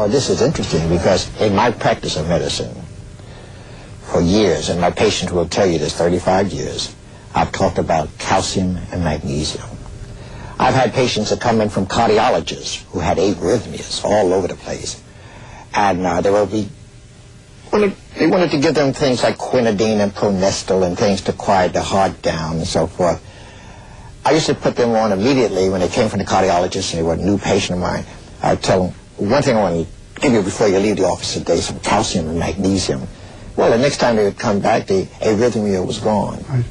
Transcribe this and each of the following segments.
Oh, this is interesting because in my practice of medicine for years, and my patients will tell you this, 35 years, I've talked about calcium and magnesium. I've had patients that come in from cardiologists who had arrhythmias all over the place. And they wanted to give them things like quinidine and pronestal and things to quiet the heart down and so forth. I used to put them on immediately when they came from the cardiologist and they were a new patient of mine. I'd tell them, one thing I want to give you before you leave the office today, some calcium and magnesium. Well, the next time they would come back, the arrhythmia was gone. Right.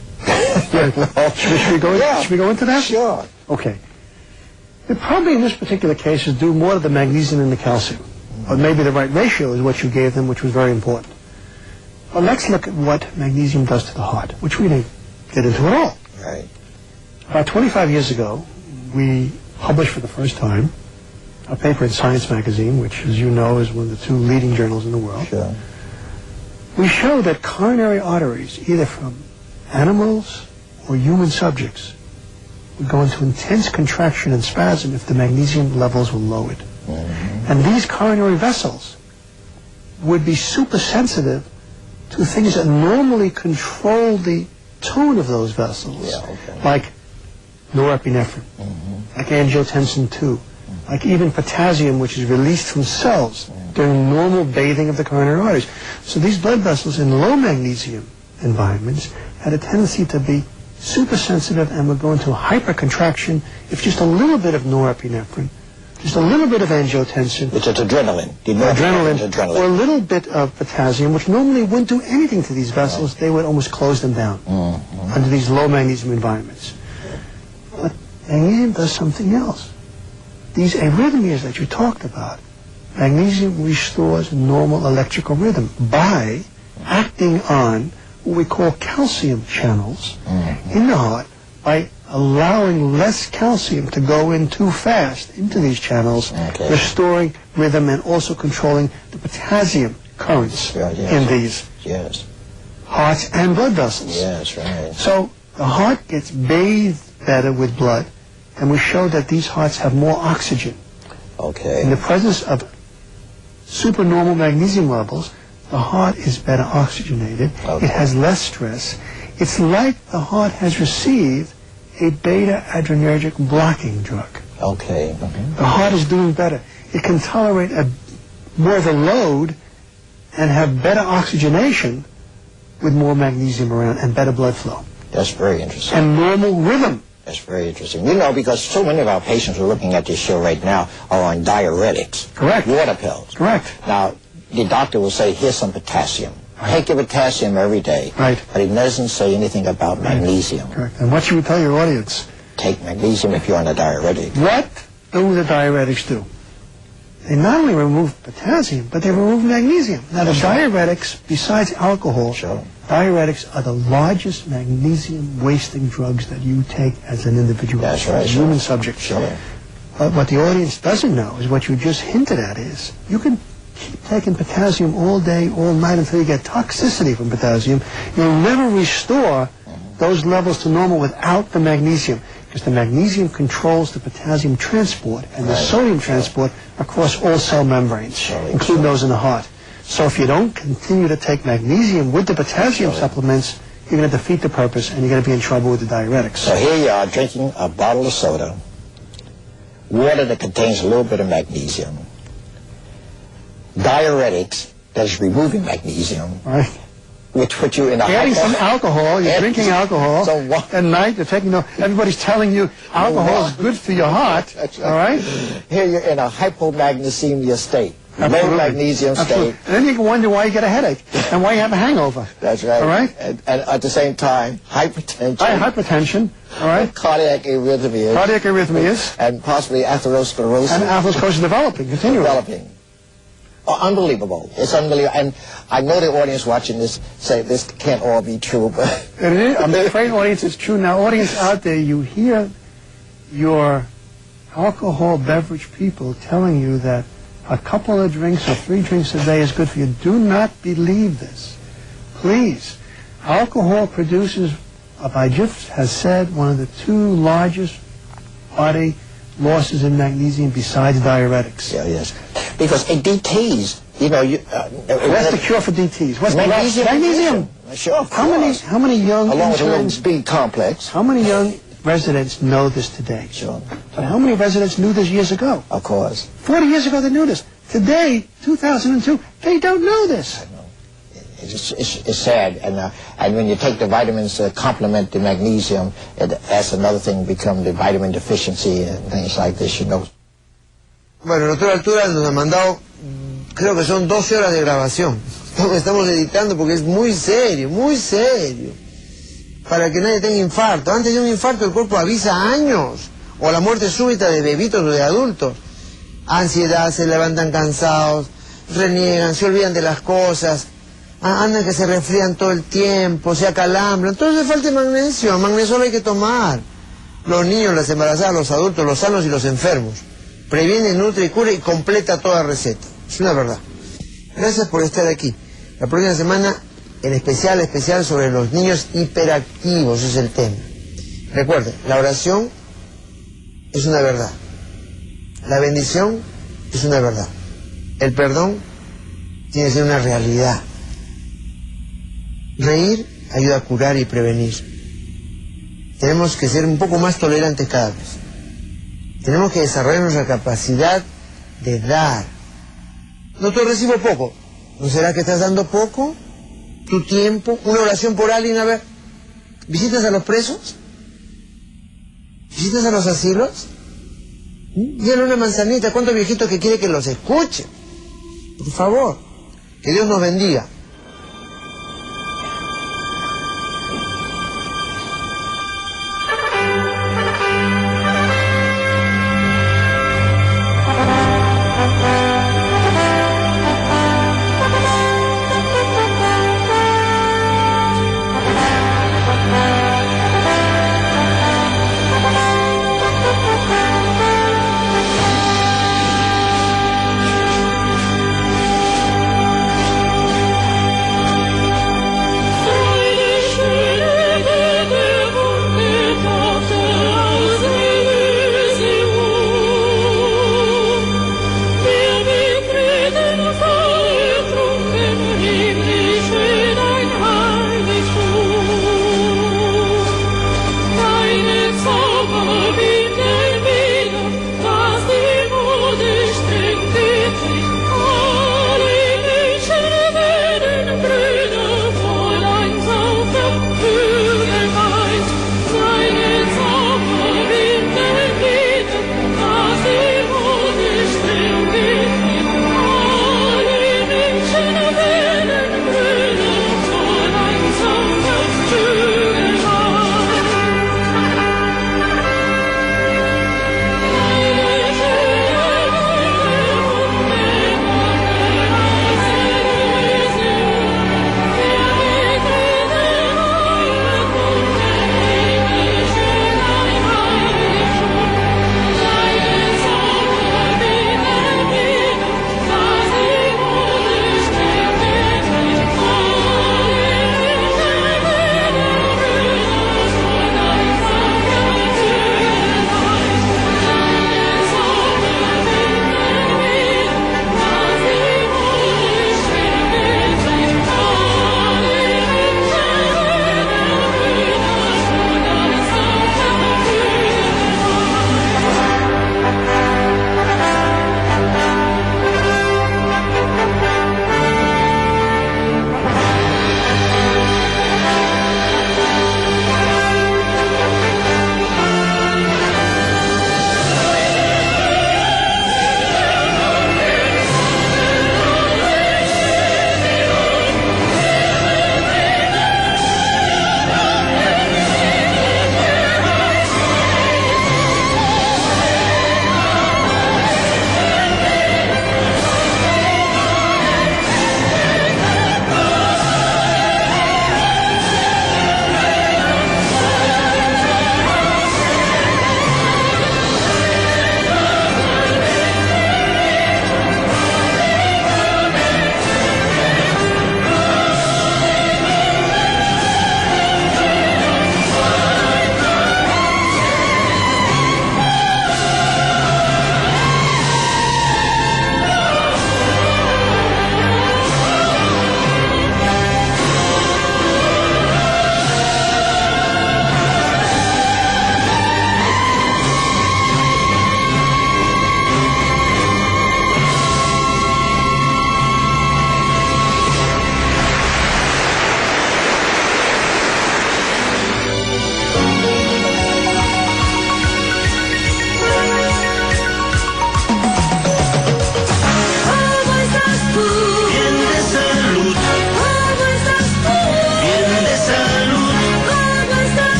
No. Should we go into that? Sure. Okay. It probably in this particular case is due more to the magnesium than the calcium. Or maybe the right ratio is what you gave them, which was very important. Well, let's look at what magnesium does to the heart, which we didn't get into at all. Right. About 25 years ago, we published for the first time a paper in Science magazine, which, as you know, is one of the two leading journals in the world. Sure. We show that coronary arteries, either from animals or human subjects, would go into intense contraction and spasm if the magnesium levels were lowered. Mm-hmm. And these coronary vessels would be super sensitive to things that normally control the tone of those vessels, like norepinephrine, like angiotensin II, like even potassium, which is released from cells during normal bathing of the coronary arteries. So these blood vessels in low magnesium environments had a tendency to be super sensitive and would go into hypercontraction if just a little bit of norepinephrine, just a little bit of angiotensin, which is adrenaline, or a little bit of potassium, which normally wouldn't do anything to these vessels, they would almost close them down under these low magnesium environments. But magnesium does something else. These arrhythmias that you talked about, magnesium restores normal electrical rhythm by acting on what we call calcium channels in the heart, by allowing less calcium to go in too fast into these channels, restoring rhythm and also controlling the potassium currents in these hearts and blood vessels. Yes, right. So the heart gets bathed better with blood, and we show that these hearts have more oxygen. In the presence of supernormal magnesium levels, the heart is better oxygenated. It has less stress. It's like the heart has received a beta-adrenergic blocking drug. The heart is doing better. It can tolerate more of a load and have better oxygenation with more magnesium around and better blood flow. That's very interesting. And normal rhythm. That's very interesting. You know, because so many of our patients who are looking at this show right now are on diuretics. Correct. Water pills. Correct. Now, the doctor will say, here's some potassium. Take your potassium every day. Right. But he doesn't say anything about magnesium. Correct. And what should we tell your audience? Take magnesium if you're on a diuretic. What do the diuretics do? They not only remove potassium, but they remove magnesium. Now, the diuretics, besides alcohol, diuretics are the largest magnesium-wasting drugs that you take as an individual, as a human subject. But what the audience doesn't know is what you just hinted at is you can keep taking potassium all day, all night until you get toxicity from potassium. You'll never restore those levels to normal without the magnesium, because the magnesium controls the potassium transport and the sodium transport across all cell membranes, including those in the heart. So if you don't continue to take magnesium with the potassium supplements, you're going to defeat the purpose and you're going to be in trouble with the diuretics. So here you are drinking a bottle of soda, water that contains a little bit of magnesium, diuretics that is removing magnesium, which put you in a adding some alcohol, you're drinking alcohol, at night you're taking everybody's telling you alcohol is good for your heart, all right? Here you're in a hypomagnesemia state, low magnesium state. And then you can wonder why you get a headache and why you have a hangover. That's right. All right? And at the same time, hypertension. Hypertension, all right? Cardiac arrhythmias. And possibly atherosclerosis. And atherosclerosis developing, continuing. Oh, unbelievable. It's unbelievable. And I know the audience watching this say this can't all be true, but it is. I'm afraid, audience, it's true. Now, audience out there, you hear your alcohol beverage people telling you that a couple of drinks or 3 drinks a day is good for you. Do not believe this. Please. Alcohol produces, I just has said, one of the 2 largest body losses in magnesium besides diuretics. Yes. because it DTs. You know, What's the cure for DTs? What's magnesium? Magnesium. Sure, of course. How many young along with a little interns, B complex? how many young residents know this today? Sure. And how many residents knew this years ago? Of course. 40 years ago they knew this. Today, 2002, they don't know this. It's sad, and when you take the vitamins to complement the magnesium, that's another thing, become the vitamin deficiency and things like this, you know. Bueno, el doctor Altura nos ha mandado, creo que son 12 horas de grabación. Estamos editando porque es muy serio, para que nadie tenga infarto. Antes de un infarto el cuerpo avisa años, o la muerte súbita de bebitos o de adultos. Ansiedad, se levantan cansados, reniegan, se olvidan de las cosas, andan que se resfrían todo el tiempo, se acalambran. Entonces falta magnesio, magnesio lo hay que tomar. Los niños, las embarazadas, los adultos, los sanos y los enfermos. Previene, nutre y cura y completa toda receta. Es una verdad. Gracias por estar aquí. La próxima semana, en especial sobre los niños hiperactivos es el tema. Recuerden, la oración es una verdad. La bendición es una verdad. El perdón tiene que ser una realidad. Reír ayuda a curar y prevenir. Tenemos que ser un poco más tolerantes cada vez. Tenemos que desarrollar nuestra capacidad de dar. Doctor, recibo poco. ¿No será que estás dando poco? ¿Tu tiempo? ¿Una oración por alguien? A ver, ¿visitas a los presos? ¿Visitas a los asilos? Dale una manzanita. ¿Cuántos viejitos que quiere que los escuchen? Por favor. Que Dios nos bendiga.